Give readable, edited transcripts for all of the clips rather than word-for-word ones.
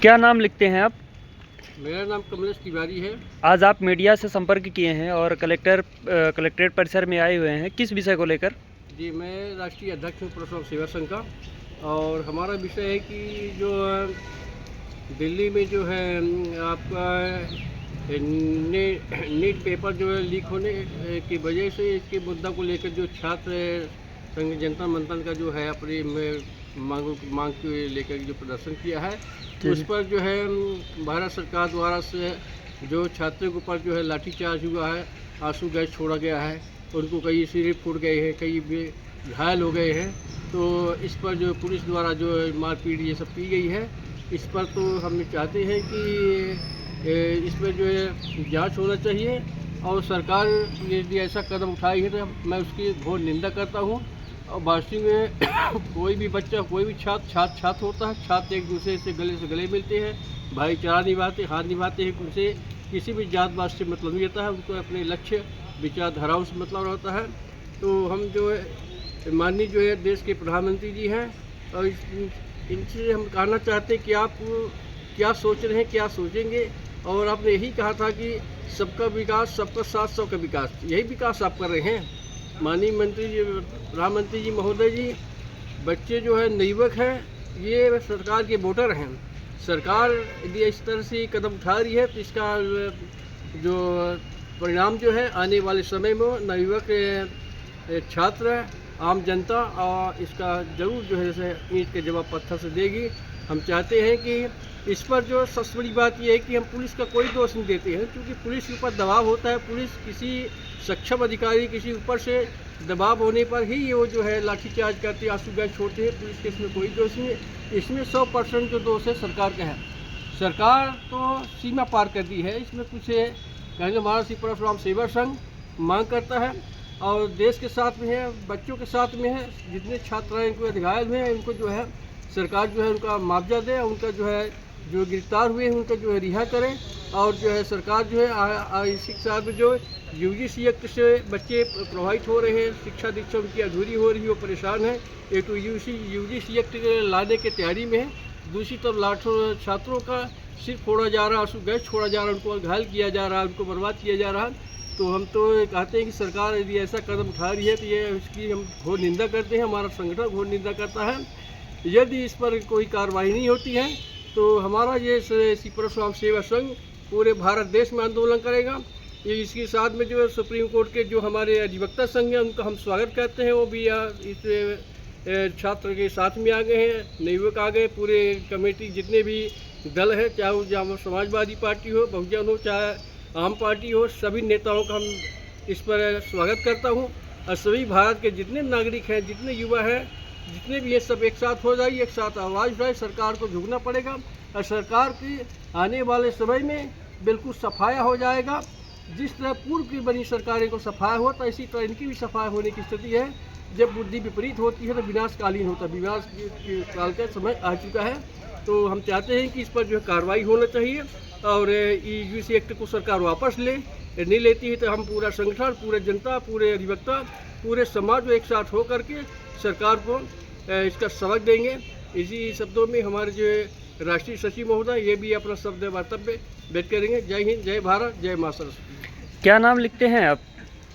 क्या नाम लिखते हैं आप? मेरा नाम कमलेश तिवारी है। आज आप मीडिया से संपर्क किए हैं और कलेक्ट्रेट परिसर में आए हुए हैं, किस विषय को लेकर? जी, मैं राष्ट्रीय अध्यक्ष हूँ प्रेस और सेवा संघ का। और हमारा विषय है कि जो दिल्ली में जो है आपका नीट पेपर जो है लीक होने की वजह से इसके मुद्दा को लेकर जो छात्र संघ जनता मंथन का जो है अपनी मांग को लेकर जो प्रदर्शन किया है, उस पर जो है भारत सरकार द्वारा से जो छात्रों के ऊपर जो है लाठीचार्ज हुआ है, आंसू गैस छोड़ा गया है, उनको कई सिरे फूट गए हैं, कई घायल हो गए हैं। तो इस पर जो पुलिस द्वारा जो मारपीट ये सब की गई है, इस पर तो हम चाहते हैं कि इस पर जो है जांच होना चाहिए। और सरकार यदि ऐसा कदम उठाई है तो मैं उसकी घोर निंदा करता हूँ। और वास्तव में कोई भी बच्चा, कोई भी छात्र होता है, छात्र एक दूसरे से गले मिलते हैं, भाईचारा निभाते, हाथ निभाते हैं। उनसे किसी भी जात पात से मतलब नहीं रहता है, उनको अपने लक्ष्य विचारधाराओं से मतलब रहता है। तो हम जो है माननीय जो है देश के प्रधानमंत्री जी हैं, और इनसे हम कहना चाहते हैं कि आप क्या सोच रहे हैं, क्या सोचेंगे। और आपने यही कहा था कि सबका विकास, सबका साथ, सबका विकास, यही विकास आप कर रहे हैं। माननीय मंत्री जी, प्रधानमंत्री जी महोदय जी, बच्चे जो है नवयुवक हैं, ये सरकार के वोटर हैं। सरकार यदि इस तरह से कदम उठा रही है तो इसका जो परिणाम जो है आने वाले समय में नवयुवक छात्र, आम जनता और इसका जरूर जो है जैसे ईंट के जवाब पत्थर से देगी। हम चाहते हैं कि इस पर जो सबसे बड़ी बात यह है कि हम पुलिस का कोई दोष नहीं देते हैं, क्योंकि पुलिस के ऊपर दबाव होता है। पुलिस किसी सक्षम अधिकारी, किसी ऊपर से दबाव होने पर ही वो जो है लाठीचार्ज करते, आंसू गैस छोड़ते हैं। पुलिस के इसमें कोई दोष नहीं है। इसमें 100% जो दोष है सरकार का है। सरकार तो सीमा पार कर दी है, इसमें कुछ कहेंगे। हमारा प्रेस सेवा संघ मांग करता है और देश के साथ में है, बच्चों के साथ में है। जितने छात्र हैं इनको घायल हुए हैं, उनको जो है सरकार जो है उनका मुआवजा दे, उनका जो है जो गिरफ्तार हुए हैं उनका जो है रिहा करें। और जो है सरकार जो है इसी के साथ में जो यूजीसी एक्ट से बच्चे प्रभावित हो रहे हैं, शिक्षा दीक्षा उनकी अधूरी हो रही है, वो परेशान है। एक तो यूजीसी एक्ट लाने की तैयारी में है, दूसरी तरफ छात्रों का सिर फोड़ा जा रहा है, आंसू गैस छोड़ा जा रहा है, उनको घायल किया जा रहा है, उनको बर्बाद किया जा रहा है। तो हम तो कहते हैं कि सरकार यदि ऐसा कदम उठा रही है तो ये इसकी हम घोर निंदा करते हैं, हमारा संगठन घोर निंदा करता है। यदि इस पर कोई कार्रवाई नहीं होती है तो हमारा ये प्रेस सेवा संघ पूरे भारत देश में आंदोलन करेगा। ये इसके साथ में जो है सुप्रीम कोर्ट के जो हमारे अधिवक्ता संघ हैं उनका हम स्वागत करते हैं, वो भी इस छात्र के साथ में आ गए हैं, नवयुवक आ गए। पूरे कमेटी जितने भी दल हैं, चाहे वो समाजवादी पार्टी हो, बहुजन हो, चाहे आम पार्टी हो, सभी नेताओं का हम इस पर स्वागत करता हूँ। और सभी भारत के जितने नागरिक हैं, जितने युवा हैं, जितने भी ये सब एक साथ हो जाए, एक साथ आवाज़ उठाए। सरकार को झुकना पड़ेगा और सरकार की आने वाले समय में बिल्कुल सफाया हो जाएगा। जिस तरह पूर्व की बनी सरकारें को सफाया होता, इसी तरह इनकी भी सफाया होने की स्थिति है। जब बुद्धि विपरीत होती है तो विनाशकालीन होता है। विनाश काल का समय आ चुका है। तो हम चाहते हैं कि इस पर जो है कार्रवाई होना चाहिए और यूजीसी एक्ट को सरकार वापस ले। नहीं लेती है तो हम पूरा संगठन, पूरे जनता, पूरे अधिवक्ता, पूरे समाज एक साथ हो करके सरकार को इसका सबक देंगे। इसी शब्दों में हमारे जो राष्ट्रीय सचिव महोदय ये भी अपना शब्द वक्तव्य व्यक्त करेंगे। जय हिंद, जय भारत, जय मां सरस्वती। क्या नाम लिखते हैं आप?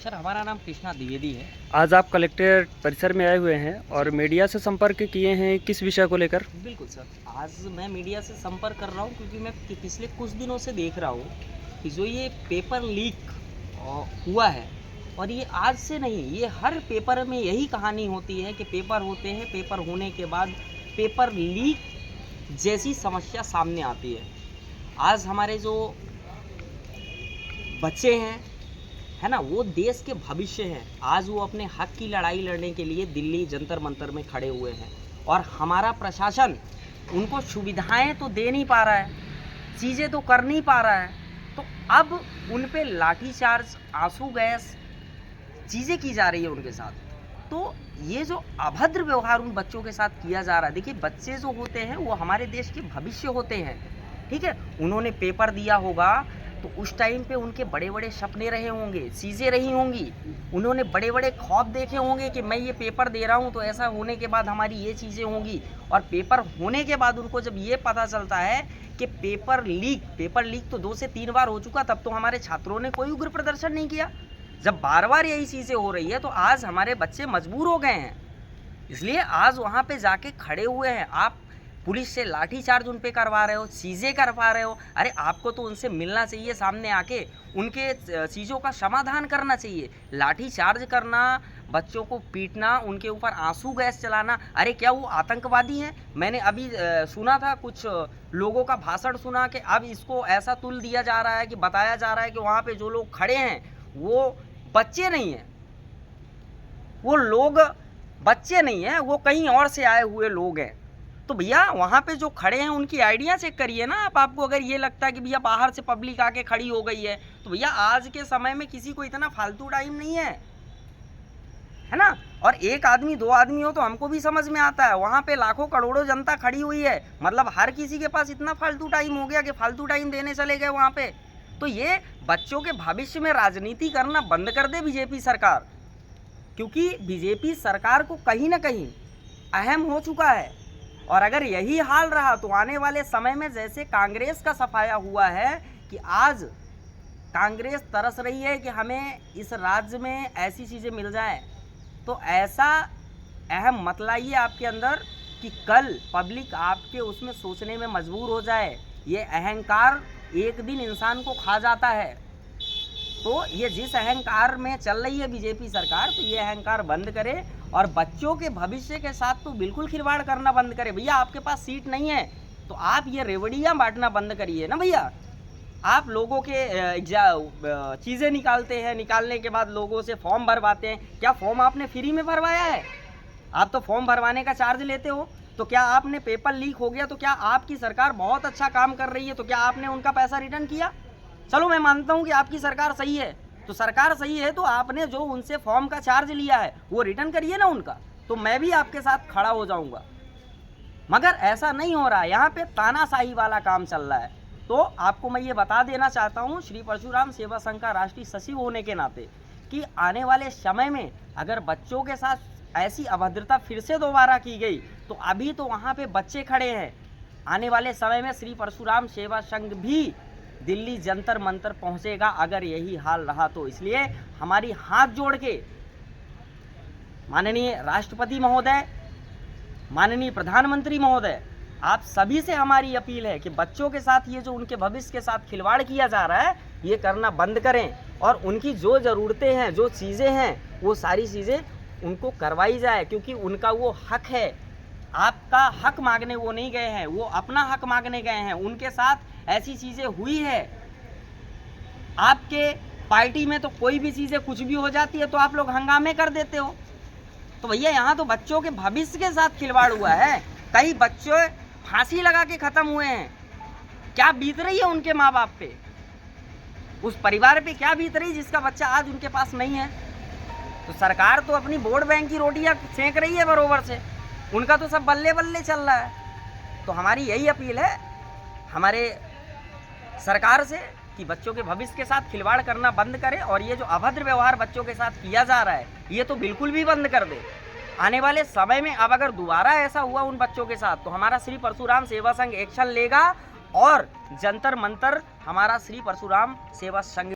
सर, हमारा नाम कृष्णा द्विवेदी है। आज आप कलेक्ट्रेट परिसर में आए हुए हैं और मीडिया से संपर्क किए हैं, किस विषय को लेकर? बिल्कुल सर, आज मैं मीडिया से संपर्क कर रहा हूँ क्योंकि मैं पिछले कुछ दिनों से देख रहा हूँ कि जो ये पेपर लीक हुआ है, और ये आज से नहीं, ये हर पेपर में यही कहानी होती है कि पेपर होते हैं, पेपर होने के बाद पेपर लीक जैसी समस्या सामने आती है। आज हमारे जो बच्चे हैं, है ना, वो देश के भविष्य हैं। आज वो अपने हक की लड़ाई लड़ने के लिए दिल्ली जंतर मंतर में खड़े हुए हैं, और हमारा प्रशासन उनको सुविधाएं तो दे नहीं पा रहा है, चीज़ें तो कर नहीं पा रहा है। तो अब उन पे लाठीचार्ज, आंसू गैस, चीज़ें की जा रही है उनके साथ। तो ये जो अभद्र व्यवहार उन बच्चों के साथ किया जा रहा है, देखिए बच्चे जो होते हैं वो हमारे देश के भविष्य होते हैं, ठीक है। उन्होंने पेपर दिया होगा तो उस टाइम पे उनके बड़े बड़े सपने रहे होंगे, चीज़ें रही होंगी, उन्होंने बड़े बड़े ख्वाब देखे होंगे कि मैं ये पेपर दे रहा हूँ तो ऐसा होने के बाद हमारी ये चीज़ें होंगी। और पेपर होने के बाद उनको जब ये पता चलता है कि पेपर लीक तो 2 से 3 बार हो चुका, तब तो हमारे छात्रों ने कोई उग्र प्रदर्शन नहीं किया। जब बार बार यही चीज़ें हो रही है तो आज हमारे बच्चे मजबूर हो गए हैं, इसलिए आज वहाँ पे जाके खड़े हुए हैं। आप पुलिस से लाठीचार्ज उन पे करवा रहे हो, चीज़ें करवा रहे हो। अरे आपको तो उनसे मिलना चाहिए, सामने आके उनके चीज़ों का समाधान करना चाहिए। लाठीचार्ज करना, बच्चों को पीटना, उनके ऊपर आंसू गैस चलाना, अरे क्या वो आतंकवादी हैं? मैंने अभी सुना था, कुछ लोगों का भाषण सुना कि अब इसको ऐसा तुल दिया जा रहा है कि बताया जा रहा है कि वहाँ पे जो लोग खड़े हैं वो बच्चे नहीं हैं, वो लोग बच्चे नहीं हैं, वो कहीं और से आए हुए लोग हैं। तो भैया वहाँ पे जो खड़े हैं उनकी आइडिया चेक करिए ना आप। आपको अगर ये लगता है कि भैया बाहर से पब्लिक आके खड़ी हो गई है, तो भैया आज के समय में किसी को इतना फालतू टाइम नहीं है ना। और एक आदमी 2 आदमी हो तो हमको भी समझ में आता है, वहाँ पे लाखों करोड़ों जनता खड़ी हुई है, मतलब हर किसी के पास इतना फालतू टाइम हो गया कि फालतू टाइम देने चले गए वहाँ पे। तो ये बच्चों के भविष्य में राजनीति करना बंद कर दे बीजेपी सरकार, क्योंकि बीजेपी सरकार को कहीं ना कहीं अहम हो चुका है। और अगर यही हाल रहा तो आने वाले समय में जैसे कांग्रेस का सफाया हुआ है कि आज कांग्रेस तरस रही है कि हमें इस राज्य में ऐसी चीज़ें मिल जाए, तो ऐसा अहम मत लाइए आपके अंदर कि कल पब्लिक आपके उसमें सोचने में मजबूर हो जाए। ये अहंकार एक दिन इंसान को खा जाता है। तो ये जिस अहंकार में चल रही है बीजेपी सरकार, तो ये अहंकार बंद करे और बच्चों के भविष्य के साथ तो बिल्कुल खिलवाड़ करना बंद करे। भैया आपके पास सीट नहीं है तो आप ये रेवड़ियाँ बांटना बंद करिए ना भैया। आप लोगों के चीज़ें निकालते हैं, निकालने के बाद लोगों से फॉर्म भरवाते हैं। क्या फॉर्म आपने फ्री में भरवाया है? आप तो फॉर्म भरवाने का चार्ज लेते हो। तो क्या आपने पेपर लीक हो गया तो क्या आपकी सरकार बहुत अच्छा काम कर रही है, तो क्या आपने उनका पैसा रिटर्न किया? चलो मैं मानता हूँ कि आपकी सरकार सही है, तो सरकार सही है तो आपने जो उनसे फॉर्म का चार्ज लिया है वो रिटर्न करिए ना उनका, तो मैं भी आपके साथ खड़ा हो जाऊंगा। मगर ऐसा नहीं हो रहा है, यहाँ पे तानाशाही वाला काम चल रहा है। तो आपको मैं ये बता देना चाहता हूँ श्री परशुराम सेवा संघ का राष्ट्रीय सचिव होने के नाते कि आने वाले समय में अगर बच्चों के साथ ऐसी अभद्रता फिर से दोबारा की गई तो अभी तो वहाँ पे बच्चे खड़े हैं, आने वाले समय में श्री परशुराम सेवा संघ भी दिल्ली जंतर मंतर पहुंचेगा अगर यही हाल रहा तो। इसलिए हमारी हाथ जोड़ के माननीय राष्ट्रपति महोदय, माननीय प्रधानमंत्री महोदय, आप सभी से हमारी अपील है कि बच्चों के साथ ये जो उनके भविष्य के साथ खिलवाड़ किया जा रहा है ये करना बंद करें और उनकी जो ज़रूरतें हैं, जो चीज़ें हैं, वो सारी चीज़ें उनको करवाई जाए, क्योंकि उनका वो हक है। आपका हक मांगने वो नहीं गए हैं, वो अपना हक मांगने गए हैं। उनके साथ ऐसी चीज़ें हुई है। आपके पार्टी में तो कोई भी चीज़ें कुछ भी हो जाती है तो आप लोग हंगामे कर देते हो। तो भैया यहाँ तो बच्चों के भविष्य के साथ खिलवाड़ हुआ है। कई बच्चे फांसी लगा के ख़त्म हुए हैं। क्या बीत रही है उनके माँ बाप पे, उस परिवार पे क्या बीत रही जिसका बच्चा आज उनके पास नहीं है। तो सरकार तो अपनी वोट बैंक की रोटियाँ सेंक रही है बरोबर से, उनका तो सब बल्ले बल्ले चल रहा है। तो हमारी यही अपील है हमारे सरकार से कि बच्चों के भविष्य के साथ खिलवाड़ करना बंद करें और ये जो अभद्र व्यवहार बच्चों के साथ किया जा रहा है ये तो बिल्कुल भी बंद कर दे। आने वाले समय में अब अगर दोबारा ऐसा हुआ उन बच्चों के साथ तो हमारा श्री परशुराम सेवा संघ एक्शन लेगा और जंतर मंतर हमारा श्री परशुराम सेवा संघ